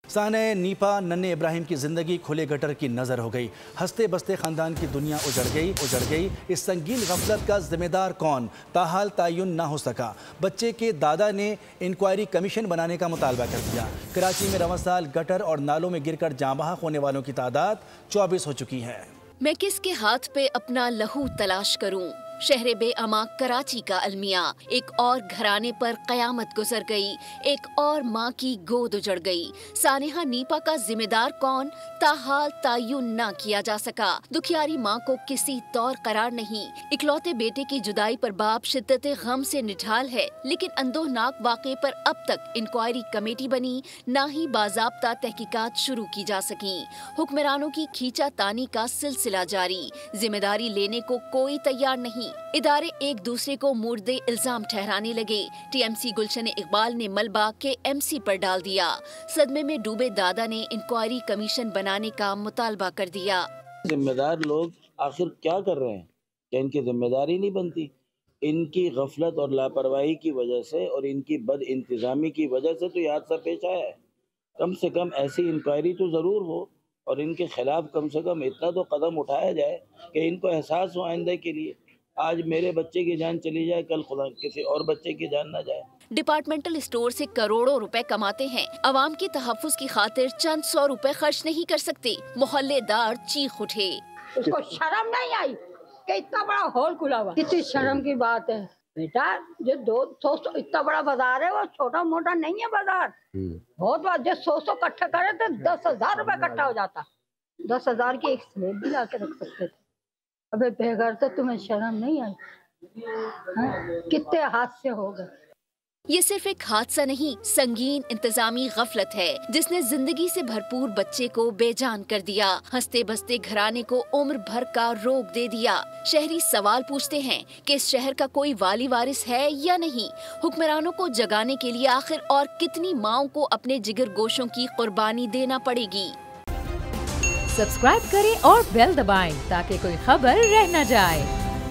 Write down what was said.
साने Nipah नन्हे इब्राहिम की जिंदगी खुले गटर की नजर हो गई। हंसते बसते खानदान की दुनिया उजड़ गई। इस संगीन गफलत का जिम्मेदार कौन, ताहाल तायुन ना हो सका। बच्चे के दादा ने इंक्वायरी कमीशन बनाने का मुतालबा कर दिया। कराची में रवां साल गटर और नालों में गिरकर जाँ बहक होने वालों की तादाद 24 हो चुकी है। मैं किसके हाथ पे अपना लहू तलाश करूं? शहर बेअमा कराची का अलमिया। एक और घराने पर कयामत गुजर गई, एक और माँ की गोद उजड़ गई। सानेहा नीपा का जिम्मेदार कौन, ताहाल तायुन ना किया जा सका। दुखियारी माँ को किसी तौर करार नहीं। इकलौते बेटे की जुदाई पर बाप शिद्दत गम से निढाल है, लेकिन अंदोहनाक वाक़े पर अब तक इंक्वायरी कमेटी बनी, ना ही बाज़ाब्ता तहकीकात शुरू की जा सकी। हुक्मरानों की खींचातानी का सिलसिला जारी, जिम्मेदारी लेने को कोई तैयार नहीं। इदारे एक दूसरे को मुर्दे इल्जाम ठहराने लगे। टीएमसी गुलशन इकबाल ने मलबा के एमसी पर डाल दिया। सदमे में डूबे दादा ने इंक्वायरी कमीशन बनाने का मुतालबा कर दिया। जिम्मेदार लोग आखिर क्या कर रहे हैं? क्या इनकी जिम्मेदारी नहीं बनती? इनकी गफलत और लापरवाही की वजह से और इनकी बद इंतजामी की वजह से तो ये हादसा पेश आया है। कम से कम ऐसी इंक्वायरी तो ज़रूर हो और इनके खिलाफ कम से कम इतना तो कदम उठाया जाए कि इनको एहसास हो आइंदा के लिए। आज मेरे बच्चे की जान चली जाए, कल खुदा किसी और बच्चे की जान ना जाए। डिपार्टमेंटल स्टोर से करोड़ों रुपए कमाते हैं, अवाम की तहफ्फुज की खातिर चंद 100 रुपए खर्च नहीं कर सकते। मोहल्लेदार चीख उठे। उसको शर्म नहीं आई कि इतना बड़ा हॉल खुला हुआ? कितनी शर्म की बात है बेटा। जो 200 इतना बड़ा बाजार है, वो छोटा मोटा नहीं है बाजार, बहुत बड़ा। जो 100 इकट्ठा करे तो 10,000 रुपए इकट्ठा हो जाता। 10,000 की एक स्लेब भी ला के रख सकते थे। अबे बेघर तो तुम्हें शर्म नहीं आई? कितने हादसे हो गए। ये सिर्फ एक हादसा नहीं, संगीन इंतजामी गफलत है जिसने जिंदगी से भरपूर बच्चे को बेजान कर दिया। हंसते बसते घराने को उम्र भर का रोग दे दिया। शहरी सवाल पूछते हैं कि इस शहर का कोई वाली वारिस है या नहीं। हुक्मरानों को जगाने के लिए आखिर और कितनी माओं को अपने जिगर गोशों की कुर्बानी देना पड़ेगी। सब्सक्राइब करें और बेल दबाएं ताकि कोई खबर रह न जाए।